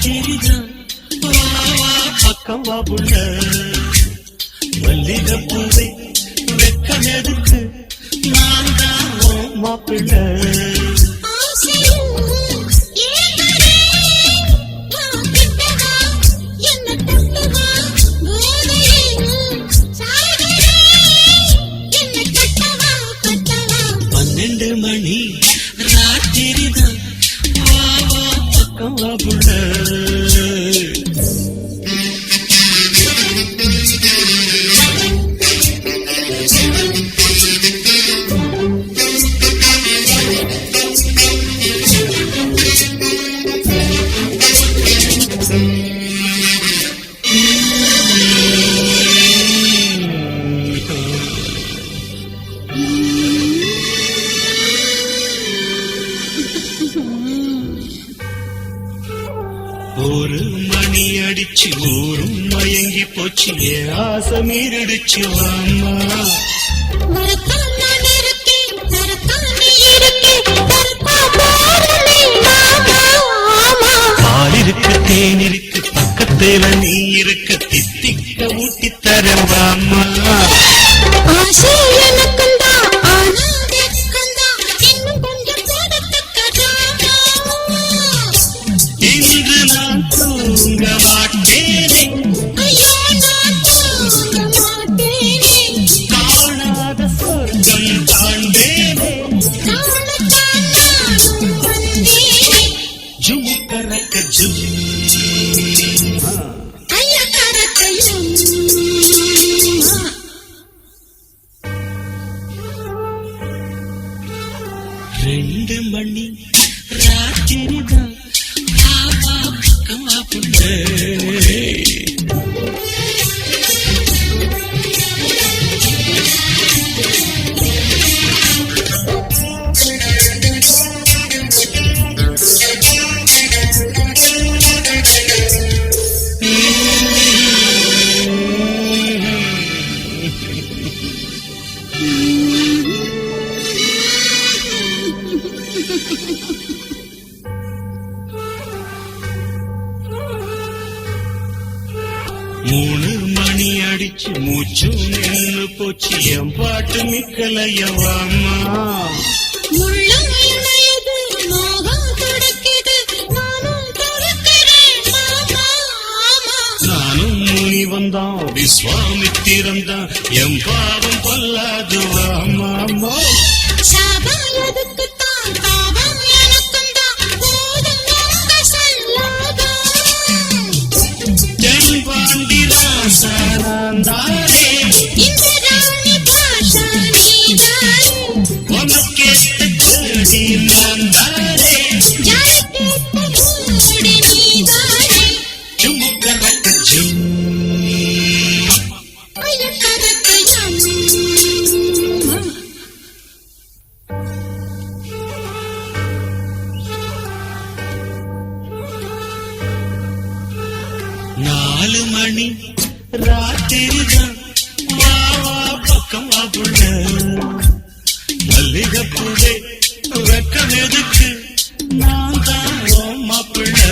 ராத்திரிதான் பக்கம் வா புள்ள மல்லிகை பூவை வெக்கம் எதுக்கு நான் தான் மாப்பிள்ளை மணி ராத்திரிதான் பக்கம் வா புள்ள ஒரு மணி அடிச்சு ஊரும் மயங்கி போச்சு ஆசை மீறிடுச்சு அம்மா பால் இருக்கு தேன் இருக்கு பக்கத்துல நீ இருக்க தித்திக்க ஊட்டி தரவாமா இன்று நான் தூங்க மாட்டேனே காணாத சொர்க்கம் தாண்டேனே ஜுமுக்கரக்க ஜும் ரெண்டு மணி ராத்திரிதான் மூணு மணி அடிச்சு மூச்சு நின்று போச்சு என் பாட்டு மிக்கலையவாமா நானும் முனி வந்தான் விஸ்வாமித்திரந்தான் என் பாவம் பொல்லாதுவாமா சாராந்தாரே உனக்கேத்த ஜோடி நான்தாரே ஜுமுக்கரக்க ஜும் நாலு மணி ராத்திரிதான் பக்கம் வா புள்ள மல்லிகை பூவே வெக்கம் எதுக்கு நான் தான் மாப்பிள்ளை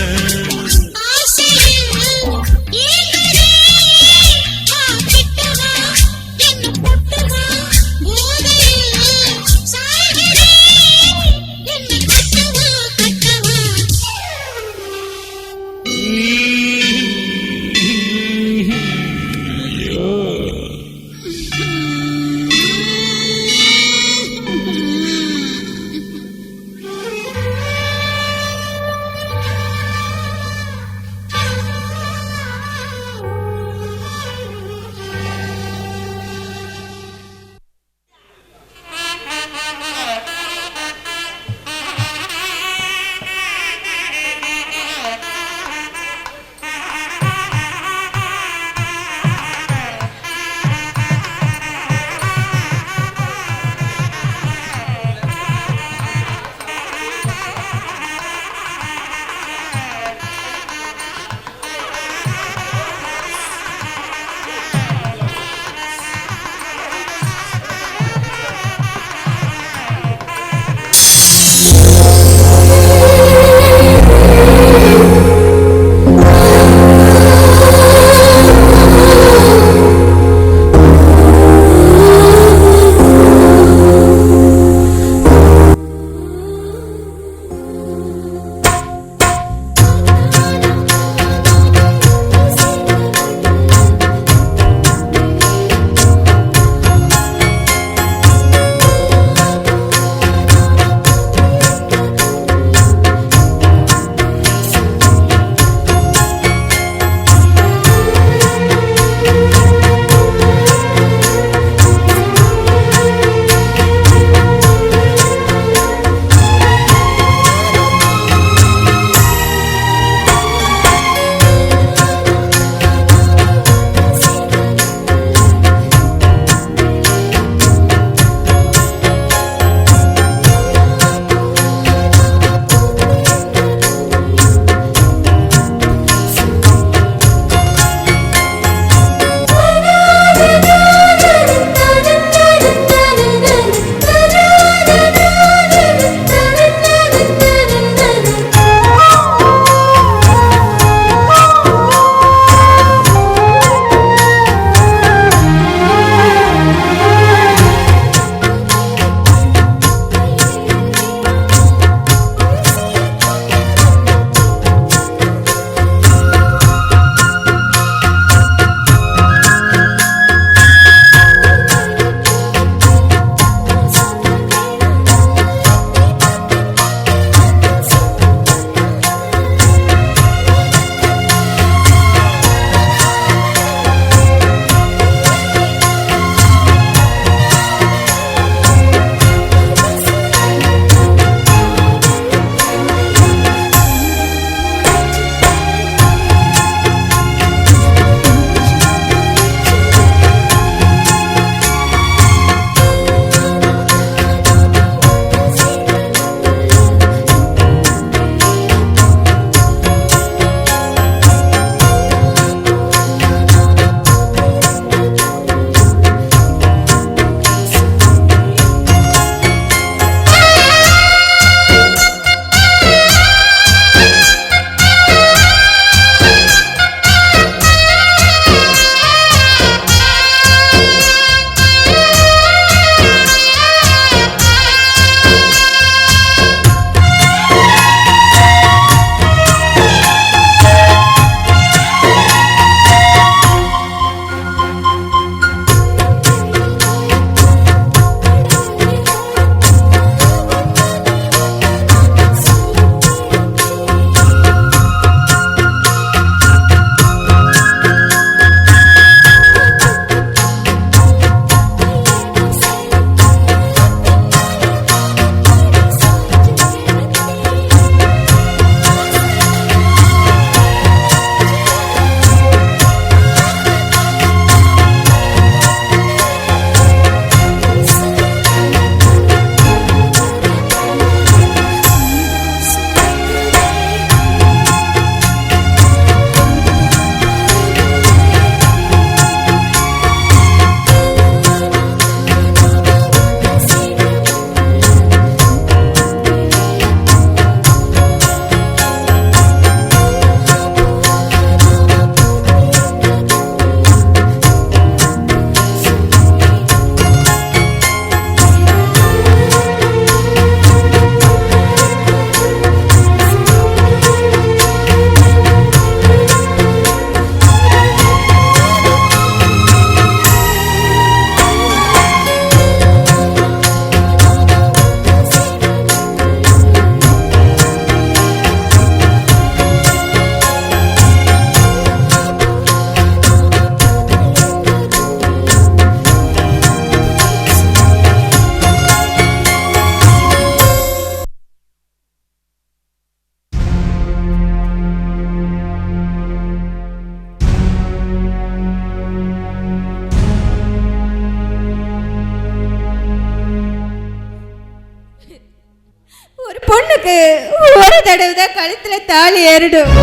அவருக்கு ஒரு தடவை தான் கழுத்துல தாலி ஏறிடும்.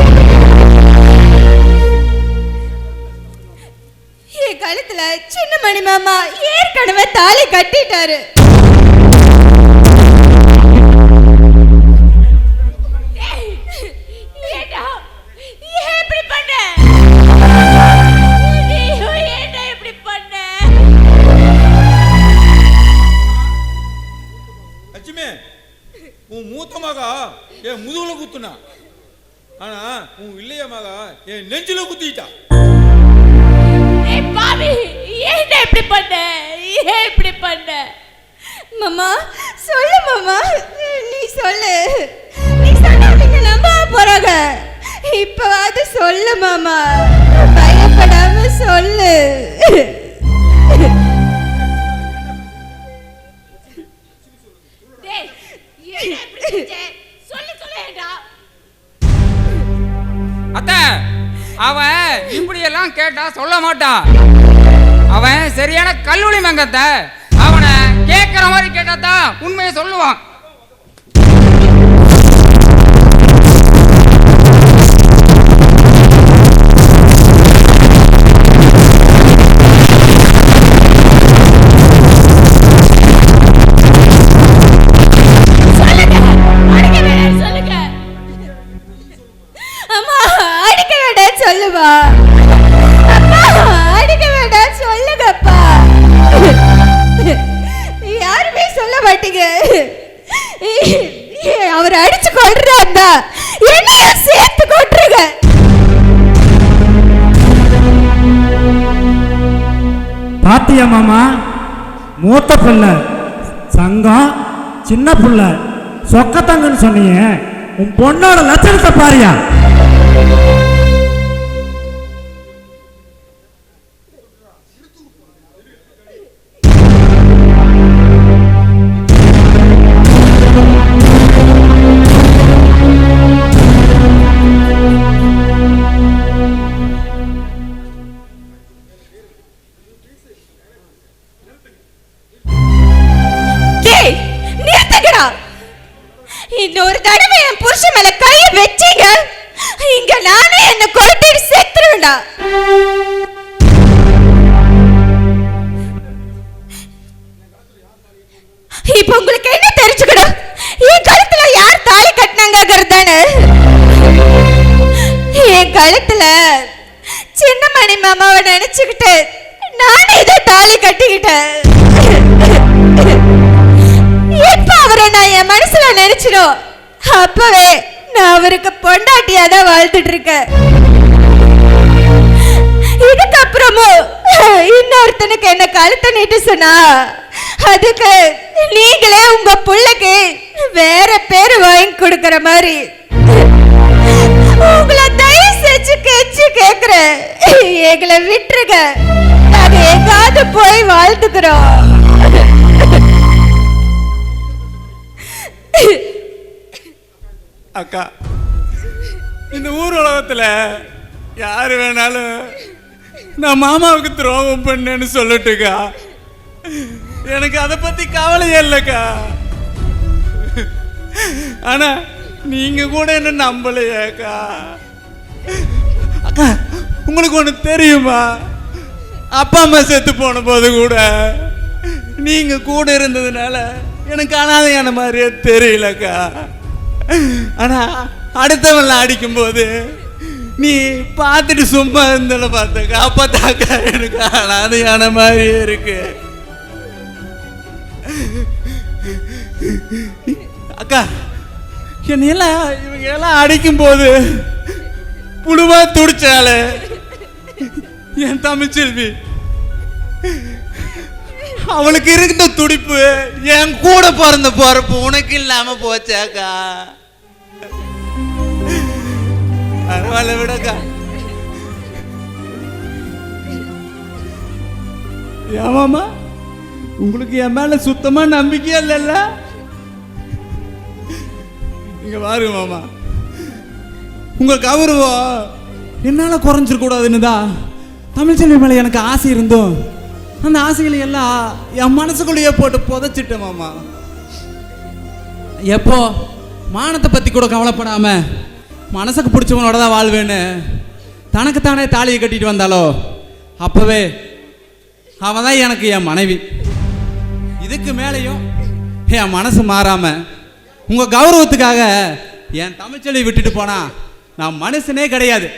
என் கழுத்துல சின்ன மணி மாமா ஏற்கனவே தாலி கட்டிட்டாரு. உன் மூத்த மகா என் முதுகுல குத்துனா, ஆனா உன் இல்லைய மகா என் நெஞ்சில குத்திட்டா. இப்படி பண்ண மாமா? சொல்லு மாமா, நீ சொல்லு. நீ சொன்னா நீங்க நம்ப போறாங்க. இப்பவாது சொல்லு மாமா, பயப்படாம சொல்லு. அத்த, அவன் இப்படி எல்லாம் கேட்டா சொல்ல மாட்டான். அவன் சரியான கல்லூரி மங்கத்த. அவனை கேட்கிற மாதிரி கேட்டாதான் உண்மையை சொல்லுவான். சொல்லுவா அப்பா, அடிக்க வேண்டாம் சொல்லுங்கப்பா. யாருமே சொல்ல மாட்டீங்க. அவர் அடிச்சு கொள்றாருந்தா என்னையும் சேர்த்து கொட்டுருங்க. பாத்தியா மாமா, மூத்த பிள்ளை சங்கம், சின்ன பிள்ளை சொக்கத்தங்கன்னு சொன்னீங்க. உன் பொண்ணோட லட்சணத்தை பாரியா. இன்னொரு தடவை என் புருஷன் மேல கைய வச்சீங்க, இங்க நானே என்ன கொளுத்திட்டு செத்துருவேண்டா. இப்ப உங்களுக்கு என்ன தெரிஞ்சுக்கணும்? என் கழுத்துல யார் தாலி கட்டினாங்கிறது தானே. என் கழுத்துல சின்ன மணி மாமாவை நினைச்சுக்கிட்டு நானே இதை தாலி கட்டிக்கிட்டேன். எப்ப அவரை நான் என் மனசுல நினைச்சிடும், அப்பவே நான் அவருக்கு பொண்டாட்டியா தான் வாழ்ந்துட்டு இருக்கேன். இதுக்கப்புறமும் இன்னொருத்தனுக்கு என்ன கழுத்தை நீட்டு சொன்னா அதுக்கு நீங்களே உங்க புள்ளைக்கு வேற பேரு வாங்கி கொடுக்கற மாதிரி உங்களை தயவு செஞ்சு கெஞ்சி கேக்குறேன், எங்களை விட்டுருங்க. நாங்க எங்காவது போய் வாழ்ந்துக்கிறோம். அக்கா, இந்த ஊர் உலகத்துல யாரு வேணாலும் நான் மாமாவுக்கு துரோகம் பண்ணேன்னு சொல்லட்டுக்கா. எனக்கு அதை பத்தி கவலையே இல்லைக்கா. ஆனா நீங்க கூட என்ன நம்பலையாக்கா. அக்கா, உங்களுக்கு ஒண்ணு தெரியுமா? அப்பா அம்மா செத்து போன போது கூட நீங்க கூட இருந்ததுனால எனக்கு அனாதையான மாதிரியே தெரியலக்கா. ஆனா அடுத்தவன்லாம் அடிக்கும் போது நீ பார்த்துட்டு சும்மா இருந்தால பார்த்தக்கா. அப்பதாக்கா எனக்கு அனாதையான மாதிரியே இருக்கு. அக்கா, என்னையெல்லாம் இவங்க எல்லாம் அடிக்கும் போது புழுவா துடிச்சால என் தமிழ்ச்செல்வி, அவளுக்கு இருந்த துடிப்பு என் கூட பிறந்த பொறுப்பு உனக்கு இல்லாம போச்சாக்கா. பரவாயில்ல விடக்கா. ஏமாமா, உங்களுக்கு என் மேல சுத்தமா நம்பிக்கையா இல்லைல்ல? இங்க பாருங்க மாமா, உங்க கௌரவம் என்னால குறைஞ்சிட கூடாதுன்னு தான் தமிழ்ச்செல்வி மேல எனக்கு ஆசை இருந்தோம். அந்த ஆசைகளை எல்லாம் என் மனசுக்குள்ளேயே போட்டு புதைச்சிட்டேன் மாமா. எப்போ மானத்தை பற்றி கூட கவலைப்படாம மனசுக்கு பிடிச்சவனோட தான் வாழ்வேன்னு தனக்குத்தானே தாலியை கட்டிட்டு வந்தாலோ அப்போவே அவன் தான் எனக்கு என் மனைவி. இதுக்கு மேலேயும் என் மனசு மாறாம உங்கள் கௌரவத்துக்காக என் தமிழ்ச்செல்வி விட்டுட்டு போனா நான் மனுஷனே கிடையாது.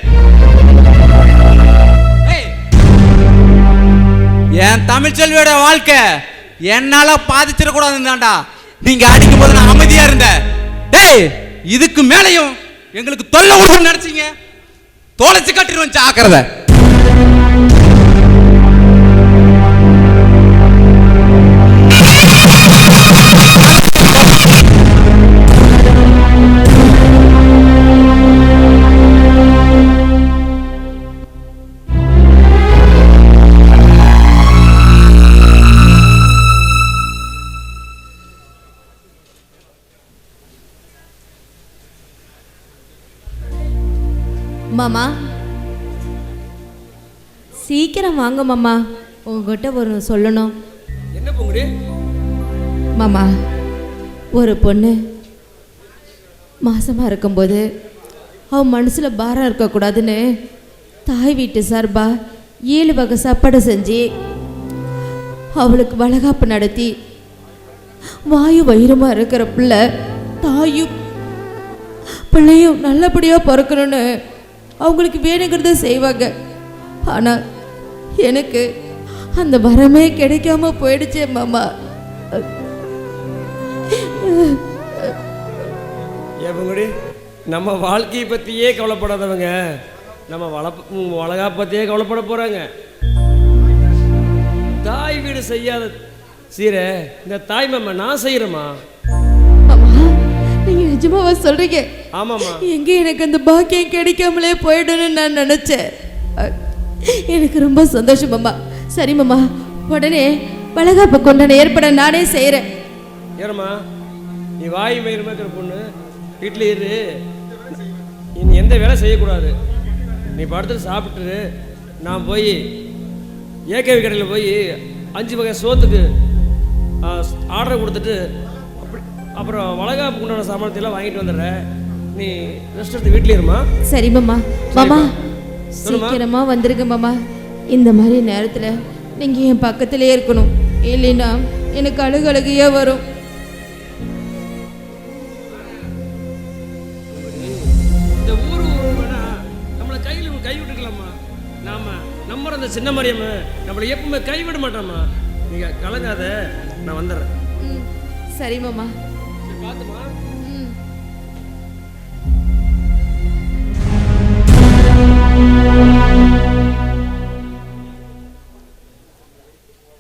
என் தமிழ்ச்செல்வியோட வாழ்க்கை என்னால பாதிச்சிடக்கூடாதுதான்டா நீங்க அடிக்கும் போது நான் அமைதியா இருந்தேன். டேய், இதுக்கு மேலையும் எங்களுக்கு தொல்லை கொடுக்கணும்னு நினைச்சீங்க, தொலைச்சு கட்டிடுவோம் ஜாக்கிரதை. மாமா சீக்கிரம் வாங்க மாமா, உங்ககிட்ட ஒரு சொல்லணும். என்ன பொங்குடி? மாமா, ஒரு பொண்ணு மாசமா இருக்கும்போது அவன் மனசுல பாரம் இருக்கக்கூடாதுன்னு தாய் வீட்டு சார்பா 7 வகை சாப்பாடு செஞ்சு அவளுக்கு வளகாப்பு நடத்தி வாயு வயிறுமா இருக்கிற பிள்ளை தாயும் பிள்ளையும் நல்லபடியாக பிறக்கணும்னு அவங்களுக்கு வேணுங்கிறத செய்வாங்க. ஆனால் எனக்கு அந்த வரமே கிடைக்காம போயிடுச்சே மாமா. ஏப்பங்குடி, நம்ம வாழ்க்கையை பற்றியே கவலைப்படாதவங்க நம்ம வளகா பற்றியே கவலைப்பட போகிறாங்க. தாய் வீடு செய்யாத சீரை இந்த தாய் மாமா நான் செய்கிறேம்மா. நீங்க நிஜமாவா சொல்றீங்க? ஆமாம்மா. எங்க எனக்கு அந்த பாக்கியம் கிடைக்காமலே போயிடும்னு நான் நினைச்சேன். எனக்கு ரொம்ப சந்தோஷம் மாமா. சரி மாமா, உடனே வளகாப்பு கொண்டாட ஏற்பட நானே செய்கிறேன். ஏறம்மா, நீ வாய் மயிரமா இருக்கிற பொண்ணு வீட்டில் இரு, நீ எந்த வேலை செய்யக்கூடாது. நீ படுத்துட்டு சாப்பிட்டு நான் போய் ஏகேவி கடையில் போய் 5 வகை சோத்துக்கு ஆர்டர் கொடுத்துட்டு அப்புறம் வளகாப்பு உண்டான சாமானத்தையெல்லாம் வாங்கிட்டு வந்துடுறேன். நீ ரெஸ்ட் எடுத்து வீட்டில் இருமா. சரி மாமா. மாமா சீக்கிரமா வந்துருங்க மாமா. இந்த மாதிரி நேரத்தில் நீங்கள் என் பக்கத்திலே இருக்கணும், இல்லைன்னா எனக்கு அழுகழுகையே வரும். இந்த ஊர் வேணா நம்மளை கையில் கை விட்டுக்கலாமா? நாம நம்புற அந்த சின்ன மரியம்மா நம்மளை எப்பவுமே கைவிட மாட்டோம்மா. நீங்கள் கலங்காத, நான் வந்துடுறேன். சரி மாமா. பார்த்துமா.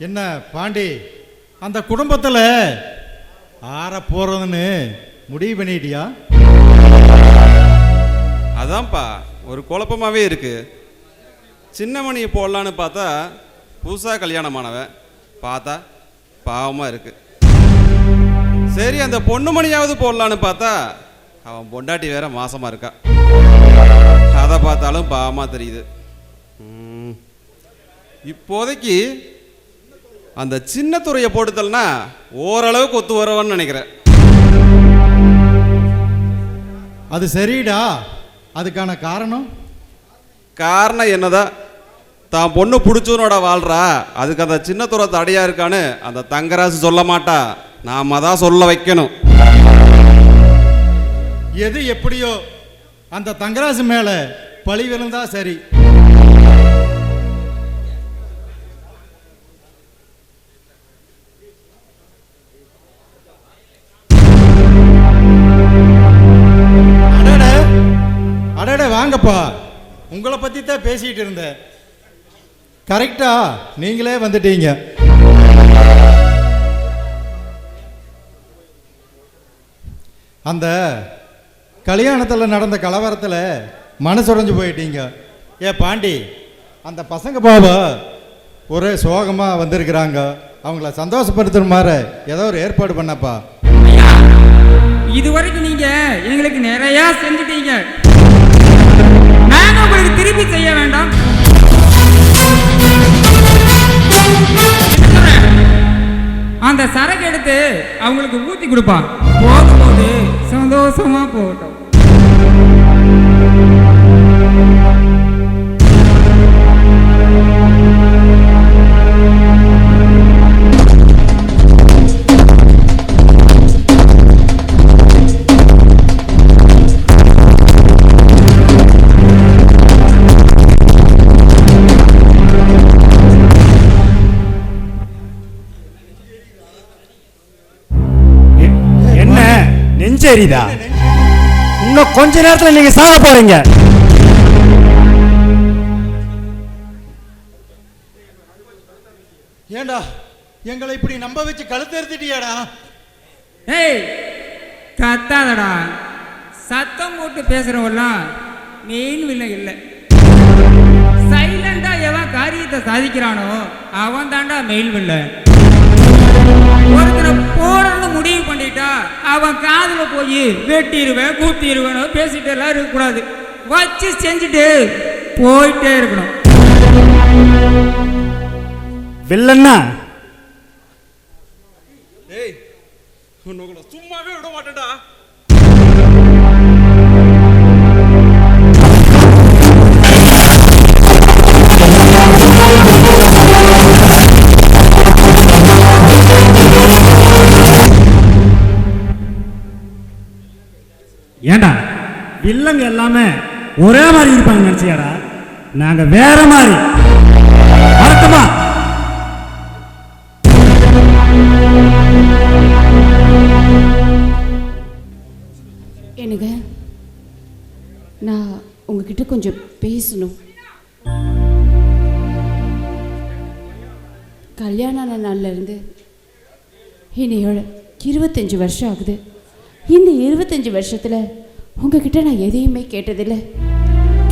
என்ன பாண்டி, அந்த குடும்பத்தில் ஆற போறதுன்னு முடிவு பண்ணிட்டியா? அதான்ப்பா ஒரு குழப்பமாகவே இருக்கு. சின்னமணியை போடலான்னு பார்த்தா புதுசாக கல்யாணமானவன் பார்த்தா பாவமாக இருக்கு. சரி, அந்த பொண்ணுமணியாவது போடலான்னு பார்த்தா அவன் பொண்டாட்டி வேற மாசமாக இருக்கா. அதை பார்த்தாலும் பாவமாக தெரியுது. இப்போதைக்கு அந்த சின்ன துறையை போட்டுத்தல்னா ஓரளவுக்கு ஒத்து வரவன்னு நினைக்கிறேன். அது சரிடா, அதுக்கான காரணம் என்னதான் தான் பொண்ணு பிடிச்சவனோட வாழ்றா, அதுக்கு அந்த சின்ன துறை தடையா இருக்கான்னு அந்த தங்கராசு சொல்ல மாட்டா, நாம தான் சொல்ல வைக்கணும். எது எப்படியோ அந்த தங்கராசு மேல பழி விழுந்தா சரி. அடடே வாங்கப்பா, உங்களை பத்தி தான் பேசிட்டு இருந்தேன். கரெக்டா நீங்களே வந்துட்டீங்க. அந்த கல்யாணத்தில் நடந்த கலவரத்தில் மனசுடைஞ்சு போயிட்டீங்க. பாண்டி, அந்த பசங்க பாபா ஒரே சோகமாக வந்திருக்கிறாங்க, அவங்கள சந்தோஷப்படுத்துற மாதிரி ஏதோ ஒரு ஏற்பாடு பண்ணப்பா. இதுவரைக்கும் நீங்க எங்களுக்கு நிறைய செஞ்சுட்டீங்க, நாங்க உங்களுக்கு திருப்பி செய்ய வேண்டாம். அந்த சரக்கு எடுத்து அவங்களுக்கு ஊத்தி கொடுப்பான், போகும்போது சந்தோஷம் சந்தோஷமா போகட்டும். என்ன நெஞ்செரிதா? இன்னும் கொஞ்ச நேரத்துல நீங்க சாக போறீங்க. ஏண்டா எங்களை இப்படி நம்ப வச்சு கழுத்தெடுத்துட்டியாடா? ஏய், கத்தாதடா. சத்தம் போட்டு பேசுறவெல்லாம் மெயின் வில்லை இல்லை. சைலண்டா எவன் காரியத்தை சாதிக்கிறானோ அவன் தாண்டா மெயில் வில்லை. ஒருத்தனை போடணும்னு முடிவு பண்ணிட்டா அவன் காதுல போய் வெட்டிடுவேன் கூட்டிடுவேனோ பேசிட்டு எல்லாம் இருக்கக்கூடாது. வச்சு செஞ்சுட்டு போயிட்டே இருக்கணும். வில்லன்னா ஏய் உன்னை சும்மாவே விட மாட்டேன்டா. ஏண்டா வில்லங்க எல்லாமே ஒரே மாதிரி இருப்பாங்க நினைச்சியாடா? நாங்க வேற மாதிரி. வரட்டுமா? எனக்கு நான் உங்ககிட்ட கொஞ்சம் பேசணும். கல்யாணம் ஆன நாள்ல இருந்து இன்னையோட 25 வருஷம் ஆகுது. இந்த 25 வருஷத்துல உங்ககிட்ட நான் எதையுமே கேட்டதில்லை.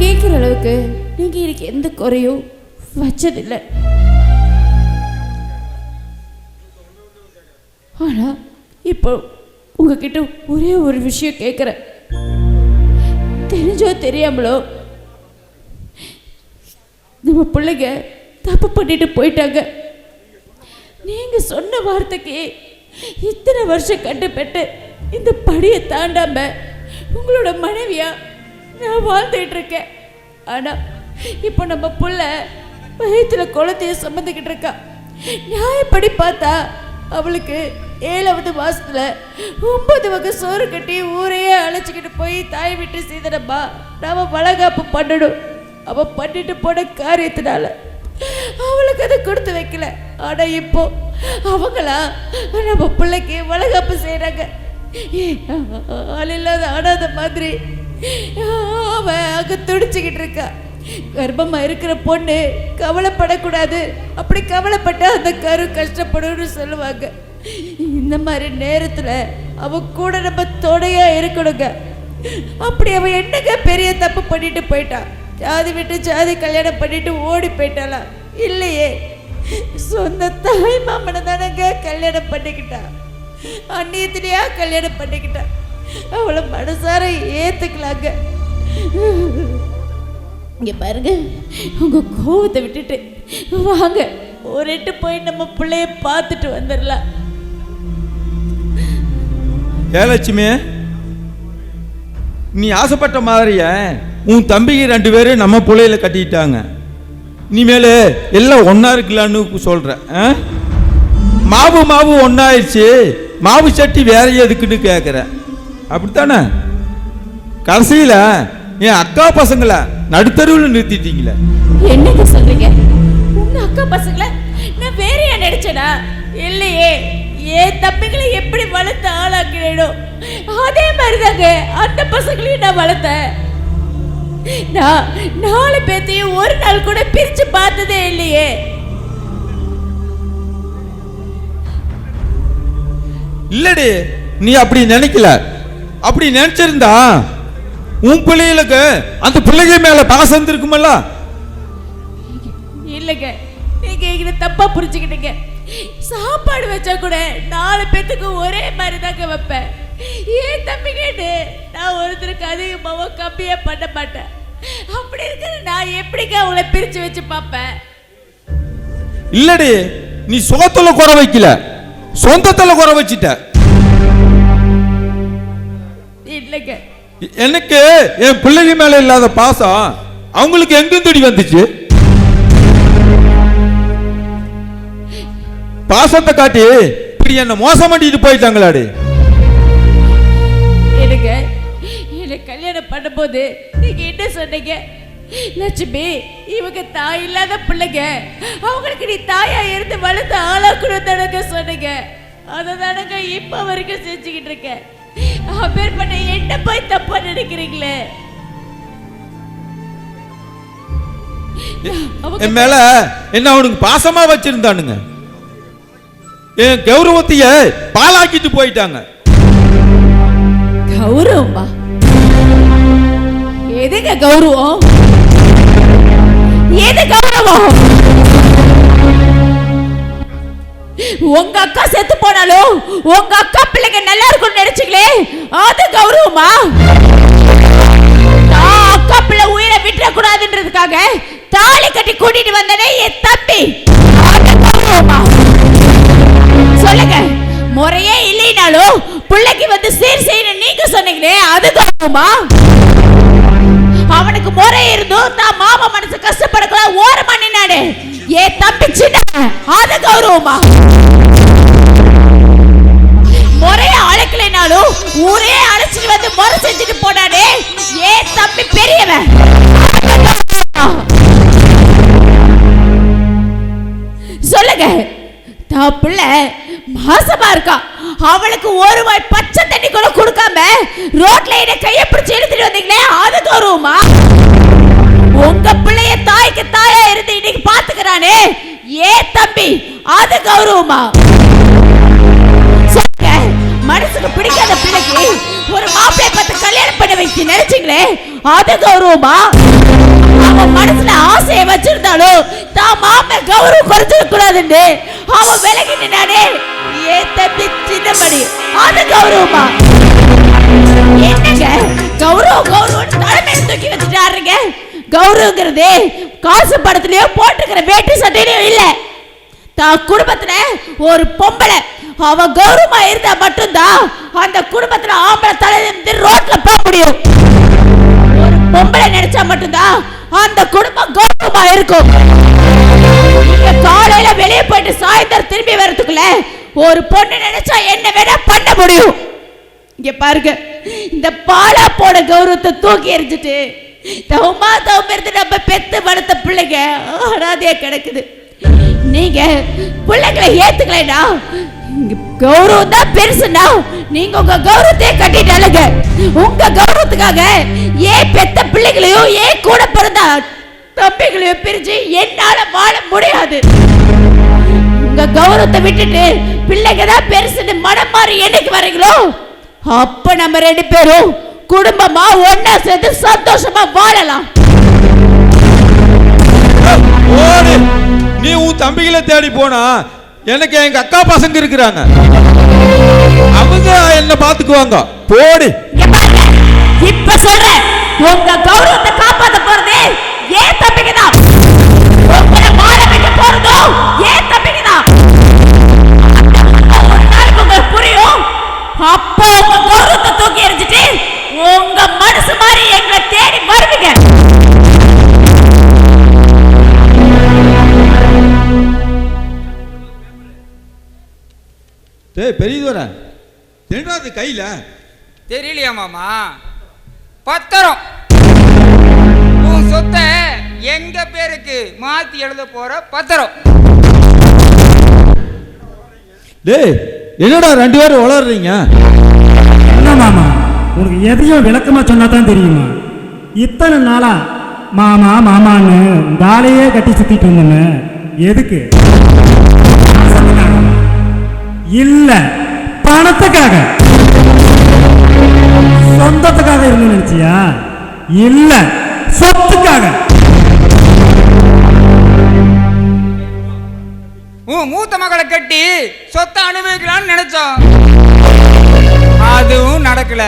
கேட்குற அளவுக்கு நீங்க எனக்கு எந்த குறையும் வச்சதில்லை. ஆனா இப்போ உங்ககிட்ட ஒரே ஒரு விஷயம் கேட்குறேன். தெரிஞ்சோ தெரியாமலோ நம்ம பிள்ளைங்க தப்பு பண்ணிட்டு போயிட்டாங்க. நீங்க சொன்ன வார்த்தைக்கு இத்தனை வருஷம் கட்டுப்பட்டு இந்த படியை தாண்டாம உங்களோட மனைவியா நான் வாழ்ந்துட்டு இருக்கேன். ஆனா இப்போ நம்ம புள்ள வயிற்றுல குழந்தைய சுமந்துக்கிட்டு இருக்கா. நியாயப்படி பார்த்தா அவளுக்கு 7வது மாசத்துல 9 வகை சோறு கட்டி ஊரையே அழைச்சிக்கிட்டு போய் தாய் விட்டு செய்தனம்மா நாம வளகாப்பு பண்ணணும். அவ பண்ணிட்டு போன காரியத்தினால அவளுக்கு அதை கொடுத்து வைக்கல. ஆனா இப்போ அவங்களா நம்ம பிள்ளைக்கு வளகாப்பு செய்யறாங்க. ஆள் இல்லாத ஆடாத மாதிரி அவன் அங்க துடிச்சுக்கிட்டு இருக்கா. கர்ப்பமா இருக்கிற பொண்ணு கவலைப்படக்கூடாது. அப்படி கவலைப்பட்டா அந்த கரு கஷ்டப்படும்னு சொல்லுவாங்க. இந்த மாதிரி நேரத்துல அவ கூட நம்ம துணையா இருக்கணுங்க. அப்படி அவ என்னங்க பெரிய தப்பு பண்ணிட்டு போயிட்டா? ஜாதி விட்டு ஜாதி கல்யாணம் பண்ணிட்டு ஓடி போயிட்டாளா? இல்லையே, சொந்த தாய் மாமனை தானங்க கல்யாணம் பண்ணிக்கிட்டா. அந்நியத்திலேயா கல்யாணம் பண்ணிக்கிட்டா. அவளை மனசார ஏத்துக்கலாங்க. இங்க பாருங்க, உங்க கோவத்தை விட்டுட்டு வாங்க ஒரு எட்டு போய் நம்ம பிள்ளைய பார்த்துட்டு வந்துடலாம். ஏலட்சுமி, நீ ஆசைப்பட்ட மாதிரிய உன் தம்பிக்கு 2 பேரும் நம்ம பிள்ளையில கட்டிட்டாங்க. இனிமேல் எல்லாம் ஒன்றா இருக்கலான்னு சொல்கிற. மாவு ஒன்றாயிடுச்சு, மாவு சட்டி வேற எதுக்குன்னு கேட்குற. அப்படித்தானே? கடைசியில் என் அக்கா பசங்களை நடுத்தருவில் நிறுத்திட்டீங்களே. என்னங்க சொல்றீங்க? உங்க அக்கா பசங்களை நான் வேறையா நினைச்சேனா? இல்லையே, என் தம்பிகளை எப்படி வளர்த்து ஆளாக்கிறேனோ அதே மாதிரிதாங்க அந்த பசங்களையும் நான் வளர்த்தேன். நான் 4 பேத்தையும் ஒரு நாள் கூட பிரிச்சு பார்த்ததே இல்லையே. இல்லடி, நீ அப்படி நினைக்கல. அப்படி நினைச்சிருந்தா உன் பிள்ளைகளுக்கு அந்த பிள்ளைங்க மேல பாசம் இருக்குமல்ல. இல்லைங்க, நீங்க எங்களை தப்பா புரிஞ்சுக்கிட்டீங்க. சாப்பாடு வச்சா கூட 4 பேத்துக்கு ஒரே மாதிரி தாங்க வைப்பேன். ஏன் தம்பிக்கிட்டு நான் ஒருத்தருக்கு அதிகமாவோ கம்மியா பண்ண மாட்டேன். அப்படி இருக்கிற நான் எப்படிங்க அவங்கள பிரிச்சு வச்சு பார்ப்பேன்? இல்லடி, நீ சோத்துல குறை வைக்கல, சொந்தத்துல குறை வச்சிட்ட. இல்லைங்க. எனக்கு என் பிள்ளைங்க மேல இல்லாத பாசம் அவங்களுக்கு எங்கிருந்துடி வந்துச்சு? பாசத்தை காட்டி இப்படி என்ன மோசம் பண்ணிட்டு போயிட்டாங்களாடி. எனக்கு கல்யாணம் பண்ணும்போது நீங்க என்ன சொன்னீங்க? லட்சுமி இவங்க தாய் இல்லாத பிள்ளைங்க, அவங்களுக்கு நீ தாயா இருந்து வளர்த்து ஆளாக்கணும் தானங்க சொன்னீங்க. அதை தானங்க இப்ப வரைக்கும் செஞ்சுக்கிட்டு இருக்கேன். அப்பேற்பட்ட என்ன போய் தப்பா நினைக்கிறீங்களே? என் மேல என்ன அவனுக்கு பாசமா வச்சிருந்தானுங்க, என் கௌரவத்தைய பாலாக்கிட்டு போயிட்டாங்க. கௌரவமா? எதுங்க கௌரவம்? எது கௌரவம்? உங்க அக்கா செத்து போனாலும் உங்க அக்கா பிள்ளைங்க நல்லா இருக்கும்னு நினைச்சீங்களே, அது கௌரவமா? நான் அக்கா பிள்ளை உயிரை விட்டுற கூடாதுன்றதுக்காக தாலி கட்டி கூட்டிட்டு வந்தனே என் தம்பி, அது கௌரவமா? சொல்லுங்க. முறையே இல்லைனாலும் பிள்ளைக்கு வந்து சீர் செய்யணும் நீங்க சொன்னீங்களே, அது கௌரவமா? அவனுக்கு முறை இருந்தும் தான் மாமா மனசு கஷ்டப்படக்கூடாது ஓரமா நின்னானே ஏ தம்பி சின்ன, அது கௌரவமா? முறைய அழைக்கலைனாலும் ஊரே அழைச்சிட்டு வந்து முறை செஞ்சுட்டு போனானே ஏ தம்பி பெரியவன், சொல்லுங்க. தான் பிள்ளை மாசமா இருக்கா, அவளுக்கு ஒரு வாய் பச்சை தண்ணி கூட கொடுக்காம ரோட்ல என்ன கையை பிடிச்சு எடுத்துட்டு வந்தீங்களே, அது கௌரவமா? உங்க பிள்ளைய தாய்க்கு தாயா இருந்து இன்னைக்கு பாத்துக்கிறானே ஏ தம்பி, அது கௌரவமா? சொல்லுங்க. மனசுக்கு பிடிக்காத பிள்ளைக்கு ஒரு மாப்பிள்ளை பார்த்து கல்யாணம் பண்ண வைக்க நினைச்சீங்களே, அது கௌரவமா? அவன் மனசுல ஆசையை வச்சிருந்தாலும் தான் மாம கௌரவம் குறைச்சிட கூடாதுன்னு அவன் விலகி நின்னானே ஏ தம்பி சின்னமணி, அது கௌரவமா? என்னங்க கௌரவம் கௌரவம் தலைமையில தூக்கி வச்சுட்டாருங்க. கௌரவங்கிறது காசு படத்துலயோ போட்டுக்கிற வேட்டி சட்டையிலயோ இல்ல. தான் குடும்பத்துல ஒரு பொம்பளை அவ கௌரவமா இருந்தா மட்டும்தான் அந்த குடும்பத்துல ஆம்பளை தலையிலிருந்து ரோட்ல போக முடியும். ஒரு பொம்பளை நினைச்சா மட்டும்தான் அந்த குடும்பம் கௌரவமா இருக்கும். நீங்க காலையில வெளியே போயிட்டு சாயந்தரம் திரும்பி வரதுக்குள்ள ஒரு பொண்ணு நினைச்சா என்ன வேணா பண்ண முடியும். இங்க பாருங்க, இந்த பாலா போன கௌரவத்தை தூக்கி எறிஞ்சிட்டு தவமா தவம் இருந்து நம்ம பெத்து வளர்த்த பிள்ளைங்க அனாதையா கிடக்குது. நீங்க பிள்ளைங்களை ஏத்துக்கலைனா கௌரவம் தான் பெருசுனா நீங்க உங்க கௌரவத்தையே கட்டிட்டாலுங்க. உங்க கௌரவத்துக்காக ஏன் பெத்த பிள்ளைகளையும் ஏன் கூட பிறந்த தம்பிகளையும் பிரிச்சு என்னால வாழ முடியாது. உங்க கௌரவத்தை விட்டுட்டு பிள்ளைங்க தான் பெருசுன்னு மனம் மாறி என்னைக்கு வரீங்களோ அப்ப நம்ம ரெண்டு பேரும் குடும்பமா ஒன்னா சேர்ந்து சந்தோஷமா வாழலாம். நீ உன் தம்பிகளை தேடி போனா எனக்கு எங்க அக்கா பசங்க இருக்கிறாங்க, அவங்க என்ன பாத்துக்குவாங்க. போடி. இப்ப சொல்றேன், உங்க கௌரவத்தை காப்பாத்த போறது ஏன் தம்பிக்கு தான், உங்களை வாழ வைக்க போறதும் ஏன் தம்பிக்கு தான். ஒரு நாளைக்கு உங்களுக்கு புரியும். அப்போ உங்க கௌரவத்தை தூக்கி எறிஞ்சிட்டு உங்க மனசு மாதிரி எங்களை தேடி வருவீங்க. பெரியதோர என்னது கையில தெரியலையா மாமா? பத்திரம். உன் சொத்தை எங்க பேருக்கு மாத்தி எழுத போற பத்திரம். டேய் என்னடா ரெண்டு பேரும் வளர்றீங்க? என்ன மாமா, உனக்கு எதையும் விளக்கமா சொன்னா தான் தெரியுமா? இத்தனை நாளா மாமா மாமான்னு தாலையே கட்டி சுத்திட்டு இருந்தேன்னு எதுக்கு? இல்ல பணத்துக்காக, சொந்தத்துக்காக இருந்து நினைச்சியா? இல்ல சொத்துக்காக. உன் மூத்த மகளை கட்டி சொத்தை அனுபவிக்கலாம்னு நினைச்சோம், அதுவும் நடக்கல.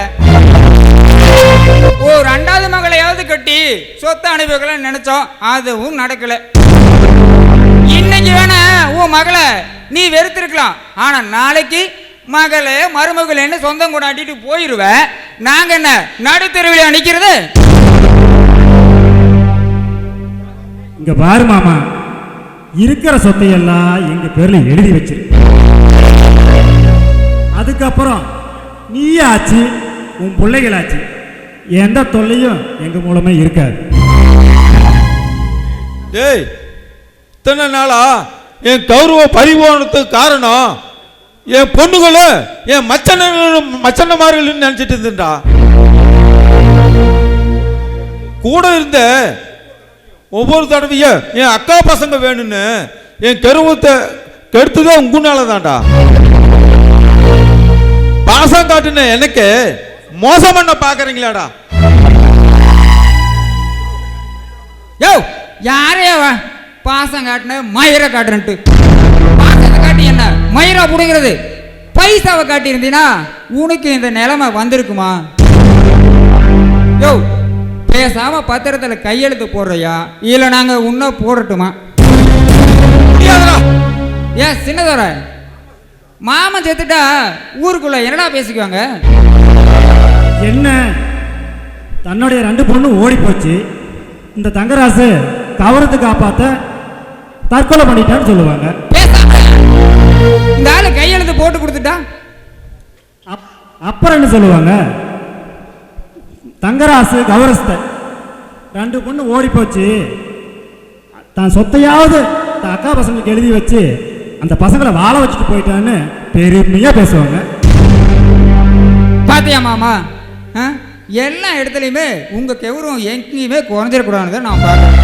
ஓ ரெண்டாவது மகளையாவது கட்டி சொத்தை அனுபவிக்கலாம்னு நினைச்சோம், அதுவும் நடக்கல. இன்னைக்கு வேணா உன் மகளை நீ வெறுத்திருக்கலாம், ஆனா நாளைக்கு மகளே மருமகளேன்னு சொந்தம் கொண்டாடிட்டு போயிருவ. நாங்க என்ன நடுத்தெருவில் நிக்கிறது? இங்க பாரு மாமா, இருக்கிற சொத்தையெல்லாம் எங்க பேர்ல எழுதி வச்சிரு. அதுக்கப்புறம் நீ ஆச்சு, உன் பிள்ளைகளாச்சு, எந்த தொல்லையும் எங்க மூலமே இருக்காது. டேய், இத்தனை நாளா என் கௌரவ பறிபோனதுக்கு காரணம் என் பொண்ணுகளும் என் மச்சன்னமார்கள் நினைச்சிட்டு இருந்தா. கூட இருந்த ஒவ்வொரு தடவையும் என் அக்கா பசங்க வேணும்னு என் கருவத்தை கெடுத்ததே உங்களால தான்டா. பாசம் காட்டுன எனக்கு மோசம் பண்ண பாக்குறீங்களாடா? யோ, யாரே பாசம் காட்டின மயிரை காட்டுறன்ட்டு? பாசத்தை காட்டி என்ன மயிரா புடுங்கிறது? பைசாவை காட்டி இருந்தீனா உனக்கு இந்த நிலைமை வந்திருக்குமா? யோ, பேசாம பத்திரத்துல கையெழுத்து போடுறியா இல்ல நாங்க உன்ன போடட்டுமா? ஏன் சின்னதோர மாமன் செத்துட்டா ஊருக்குள்ள என்னடா பேசிக்குவாங்க? என்ன, தன்னுடைய 2 பொண்ணும் ஓடி போச்சு, இந்த தங்கராசு கவரத்தை காப்பாத்த தற்கொலை பண்ணிட்டான்னு சொல்லுவாங்க. இந்த ஆளு கையெழுத்து போட்டு கொடுத்துட்டா அப்புறம் என்ன சொல்லுவாங்க? தங்கராசு கௌரஸ்த 2 பொண்ணு ஓடி போச்சு, தான் சொத்தையாவது தான் அக்கா பசங்களுக்கு எழுதி வச்சு அந்த பசங்களை வாழ வச்சுட்டு போயிட்டான்னு பெருமையா பேசுவாங்க. பாத்தியா மாமா, எல்லா இடத்துலையுமே உங்க கெவுரும் எங்கேயுமே குறைஞ்சிடக்கூடாதுன்னு நான் பார்க்குறேன்.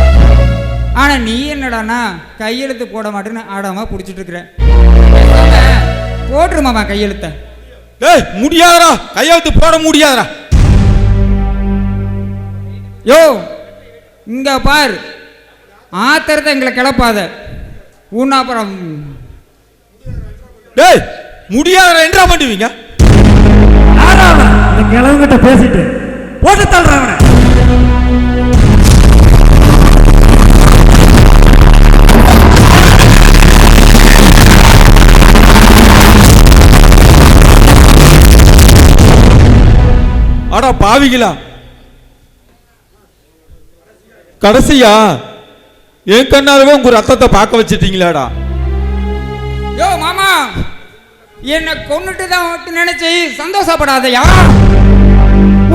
ஆனா நீ என்னடானா கையெழுத்து போட மாட்டேன்னு ஆடாம பிடிச்சிட்டு இருக்கிற. போட்டுருமாமா கையெழுத்த. டேய், முடியாதடா, கையெழுத்து போட முடியாதடா. யோ, இங்க பார், ஆத்திரத்தை எங்களை கிளப்பாத. உன்ன அப்புறம் டேய், முடியாதடா என்ன பண்ணுவீங்க? இந்த கிழவங்கிட்ட பேசிட்டு போட்டு தள்ளுறவன. அடா பாவிகளா, கடைசியா என் கண்ணாரவே உங்க ரத்தத்தை பார்க்க வச்சிட்டீங்களாடா. யோ மாமா, என்ன கொன்னுட்டு தான் நினைச்சு சந்தோஷப்படாதயா.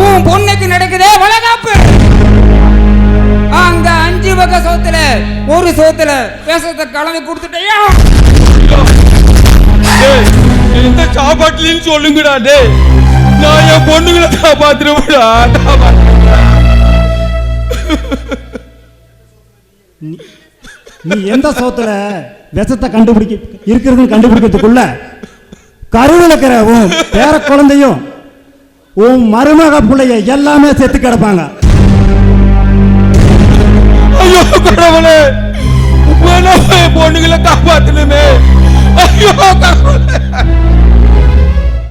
உன் பொண்ணுக்கு நடக்குதே வளகாப்பு. அங்க 5 வகை சோத்துல ஒரு சோத்துல பேசத்தை கலந்து கொடுத்துட்டயா. எந்த சாப்பாட்டுலன்னு சொல்லுங்கடா. டேய், நான் என் பொண்ணுங்களை காப்பாத்துறேன்டா. நீ எந்த சோத்துல விஷத்தை இருக்கிறதுன்னு கண்டுபிடிக்கிறதுக்குள்ள கருவில் இருக்கிற உன் பேர குழந்தையும் உன் மருமக பிள்ளைய எல்லாமே செத்து கிடப்பாங்க. ஐயோ கடவுளே, பொண்ணுங்களை காப்பாத்தணுமே. ஐயோ கடவுளே.